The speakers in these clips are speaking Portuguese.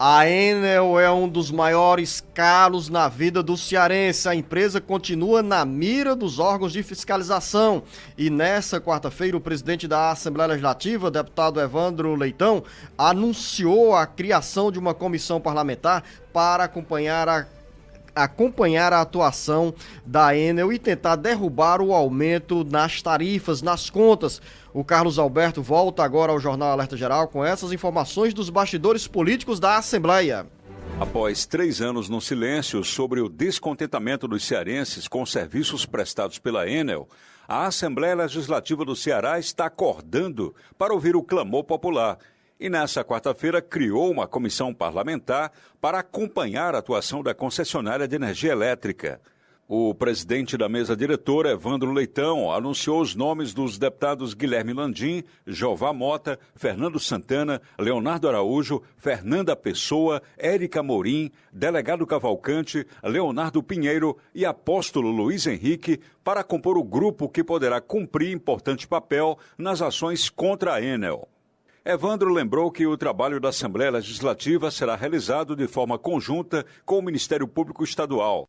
A Enel é um dos maiores calos na vida do cearense. A empresa continua na mira dos órgãos de fiscalização. E nessa quarta-feira, o presidente da Assembleia Legislativa, deputado Evandro Leitão, anunciou a criação de uma comissão parlamentar para acompanhar a atuação da Enel e tentar derrubar o aumento nas tarifas, nas contas. O Carlos Alberto volta agora ao Jornal Alerta Geral com essas informações dos bastidores políticos da Assembleia. Após 3 anos no silêncio sobre o descontentamento dos cearenses com os serviços prestados pela Enel, a Assembleia Legislativa do Ceará está acordando para ouvir o clamor popular. E nessa quarta-feira criou uma comissão parlamentar para acompanhar a atuação da concessionária de energia elétrica. O presidente da mesa diretora, Evandro Leitão, anunciou os nomes dos deputados Guilherme Landim, Jeová Mota, Fernando Santana, Leonardo Araújo, Fernanda Pessoa, Érica Morim, delegado Cavalcante, Leonardo Pinheiro e apóstolo Luiz Henrique para compor o grupo que poderá cumprir importante papel nas ações contra a Enel. Evandro lembrou que o trabalho da Assembleia Legislativa será realizado de forma conjunta com o Ministério Público Estadual.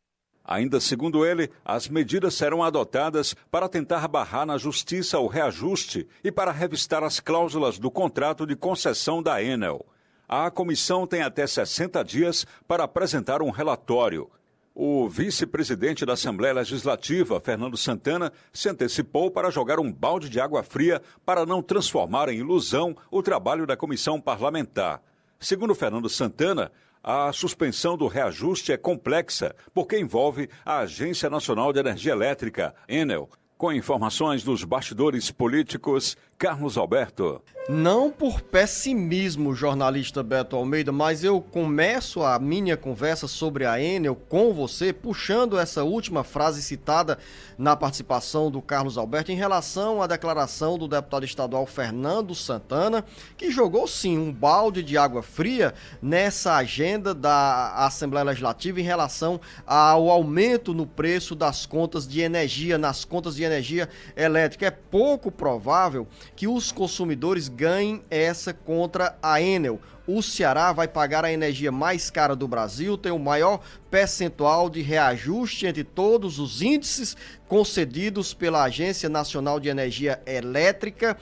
Ainda segundo ele, as medidas serão adotadas para tentar barrar na Justiça o reajuste e para revistar as cláusulas do contrato de concessão da Enel. A comissão tem até 60 dias para apresentar um relatório. O vice-presidente da Assembleia Legislativa, Fernando Santana, se antecipou para jogar um balde de água fria para não transformar em ilusão o trabalho da comissão parlamentar. Segundo Fernando Santana, a suspensão do reajuste é complexa porque envolve a Agência Nacional de Energia Elétrica, Enel. Com informações dos bastidores políticos, Carlos Alberto. Não por pessimismo, jornalista Beto Almeida, mas eu começo a minha conversa sobre a Enel com você, puxando essa última frase citada na participação do Carlos Alberto em relação à declaração do deputado estadual Fernando Santana, que jogou sim um balde de água fria nessa agenda da Assembleia Legislativa em relação ao aumento no preço das contas de energia, nas contas de energia elétrica. É pouco provável que os consumidores ganhem essa contra a Enel. O Ceará vai pagar a energia mais cara do Brasil, tem o maior percentual de reajuste entre todos os índices concedidos pela Agência Nacional de Energia Elétrica.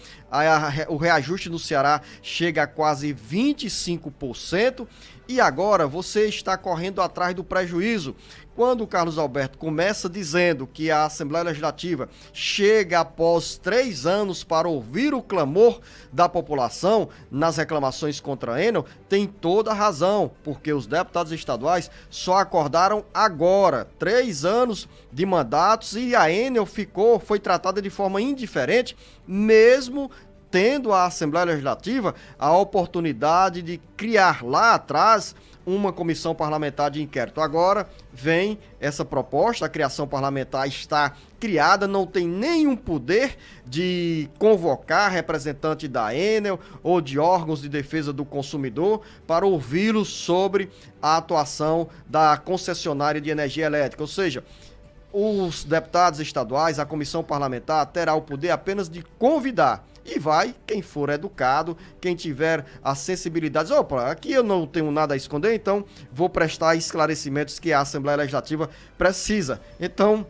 O reajuste no Ceará chega a quase 25%. E agora você está correndo atrás do prejuízo. Quando o Carlos Alberto começa dizendo que a Assembleia Legislativa chega após 3 anos para ouvir o clamor da população nas reclamações contra a Enel, tem toda a razão, porque os deputados estaduais só acordaram agora, 3 anos de mandatos, e a Enel foi tratada de forma indiferente, mesmo tendo a Assembleia Legislativa a oportunidade de criar lá atrás uma comissão parlamentar de inquérito. Agora vem essa proposta, a criação parlamentar está criada, não tem nenhum poder de convocar representante da Enel ou de órgãos de defesa do consumidor para ouvi-los sobre a atuação da concessionária de energia elétrica. Ou seja, os deputados estaduais, a comissão parlamentar terá o poder apenas de convidar. E vai quem for educado, quem tiver a sensibilidade. Opa, aqui eu não tenho nada a esconder, então vou prestar esclarecimentos que a Assembleia Legislativa precisa. Então,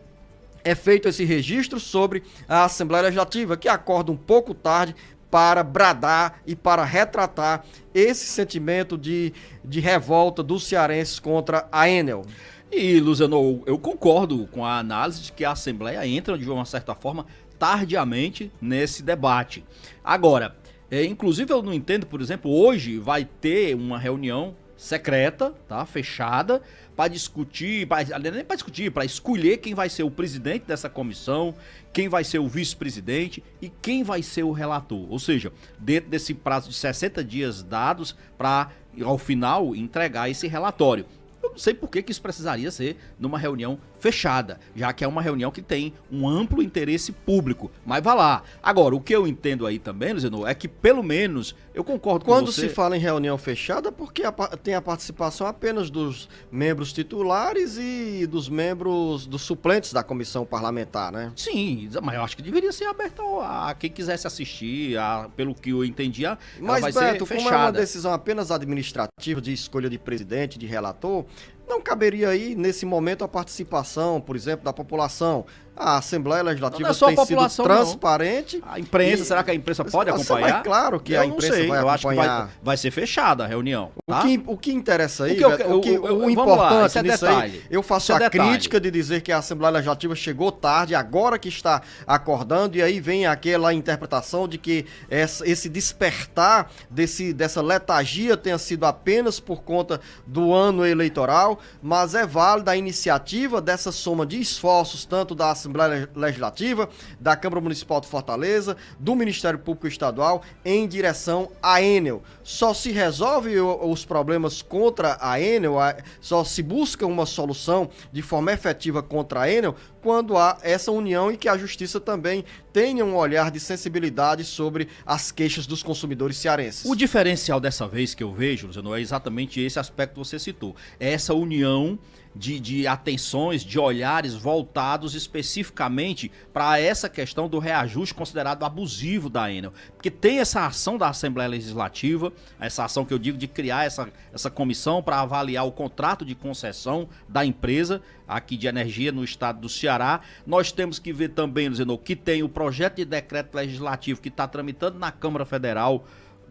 é feito esse registro sobre a Assembleia Legislativa, que acorda um pouco tarde para bradar e para retratar esse sentimento de revolta dos cearenses contra a Enel. E, Luciano, eu concordo com a análise de que a Assembleia entra, de uma certa forma, tardiamente nesse debate. Agora, inclusive eu não entendo, por exemplo, hoje vai ter uma reunião secreta, tá, fechada, para discutir, nem para discutir, para escolher quem vai ser o presidente dessa comissão, quem vai ser o vice-presidente e quem vai ser o relator. Ou seja, dentro desse prazo de 60 dias dados para, ao final, entregar esse relatório. Eu não sei por que isso precisaria ser numa reunião fechada, já que é uma reunião que tem um amplo interesse público. Mas vá lá. Agora, o que eu entendo aí também, Luciano, é que pelo menos, eu concordo com Quando você... se fala em reunião fechada, porque tem a participação apenas dos membros titulares e dos membros, dos suplentes da comissão parlamentar, né? Sim, mas eu acho que deveria ser aberta a quem quisesse assistir, pelo que eu entendi, ela Mas, vai Beto, ser como é uma fechada. decisão apenas administrativa de escolha de presidente, de relator, não caberia aí, nesse momento, a participação, por exemplo, da população. A Assembleia Legislativa Não é só a tem sido população, transparente. A imprensa, será que a imprensa pode acompanhar? É claro que Eu a não imprensa sei, vai eu acho que acompanhar. vai ser fechada a reunião, tá? O que interessa aí, O que eu- Beto, o vamos lá, importante isso é nisso detalhe. aí, eu faço Isso é a detalhe. crítica de dizer que a Assembleia Legislativa chegou tarde, agora que está acordando, e aí vem aquela interpretação de que esse despertar dessa letargia tenha sido apenas por conta do ano eleitoral, mas é válida a iniciativa dessa soma de esforços, tanto da Assembleia Legislativa, da Câmara Municipal de Fortaleza, do Ministério Público Estadual, em direção à Enel. Só se resolve os problemas contra a Enel, só se busca uma solução de forma efetiva contra a Enel quando há essa união e que a Justiça também tenha um olhar de sensibilidade sobre as queixas dos consumidores cearenses. O diferencial dessa vez que eu vejo, Luciano, é exatamente esse aspecto que você citou. É essa união de atenções, de olhares voltados especificamente para essa questão do reajuste considerado abusivo da Enel. Porque tem essa ação da Assembleia Legislativa, essa ação que eu digo de criar essa comissão para avaliar o contrato de concessão da empresa aqui de energia no estado do Ceará. Nós temos que ver também, Luciano, que tem o projeto de decreto legislativo que está tramitando na Câmara Federal,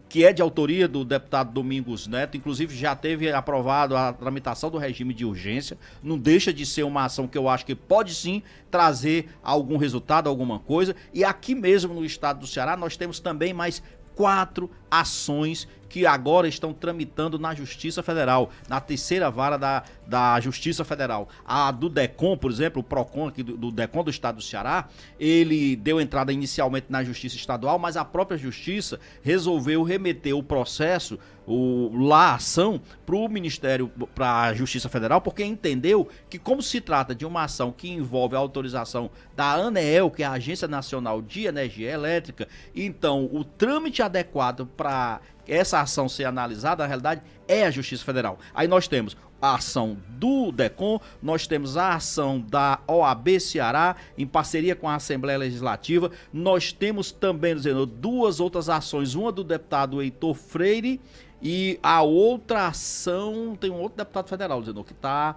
que é de autoria do deputado Domingos Neto, inclusive já teve aprovado a tramitação do regime de urgência. Não deixa de ser uma ação que eu acho que pode sim trazer algum resultado, alguma coisa. E aqui mesmo no estado do Ceará nós temos também mais 4 ações que agora estão tramitando na Justiça Federal, na terceira vara da Justiça Federal. A do DECOM, por exemplo, o PROCON aqui do DECOM do estado do Ceará, ele deu entrada inicialmente na Justiça Estadual, mas a própria Justiça resolveu remeter o processo, a ação, para o Ministério, para a Justiça Federal, porque entendeu que, como se trata de uma ação que envolve a autorização da ANEEL, que é a Agência Nacional de Energia Elétrica, então o trâmite adequado para essa ação ser analisada, na realidade, é a Justiça Federal. Aí nós temos a ação do DECOM, nós temos a ação da OAB Ceará, em parceria com a Assembleia Legislativa, nós temos também, dizendo, 2 outras ações, uma do deputado Heitor Freire e a outra ação, tem um outro deputado federal, dizendo, que está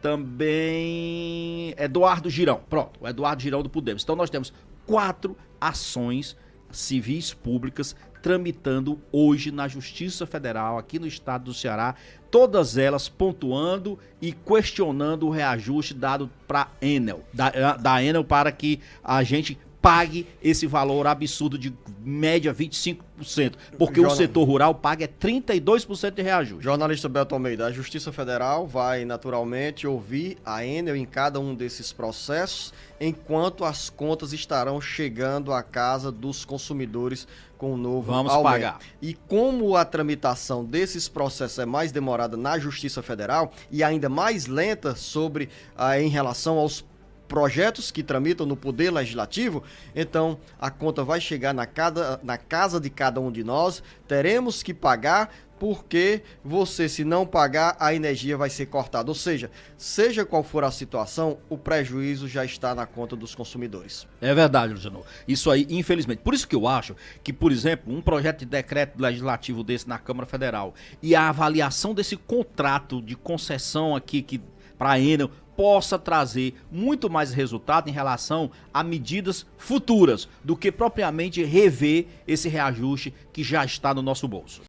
também Eduardo Girão. Pronto, o Eduardo Girão do Podemos. Então nós temos 4 ações civis públicas tramitando hoje na Justiça Federal, aqui no estado do Ceará, todas elas pontuando e questionando o reajuste dado para Enel, da Enel, para que a gente pague esse valor absurdo de média 25%, porque o setor rural paga 32% de reajuste. Jornalista Beto Almeida, a Justiça Federal vai naturalmente ouvir a Enel em cada um desses processos, enquanto as contas estarão chegando à casa dos consumidores com o novo aumento. Pagar. E como a tramitação desses processos é mais demorada na Justiça Federal e ainda mais lenta em relação aos projetos que tramitam no Poder Legislativo, então a conta vai chegar na casa de cada um de nós, teremos que pagar, porque se não pagar, a energia vai ser cortada. Ou seja qual for a situação, o prejuízo já está na conta dos consumidores. É verdade, Luciano. Isso aí, infelizmente. Por isso que eu acho que, por exemplo, um projeto de decreto legislativo desse na Câmara Federal e a avaliação desse contrato de concessão aqui para a Enel possa trazer muito mais resultado em relação a medidas futuras do que propriamente rever esse reajuste que já está no nosso bolso.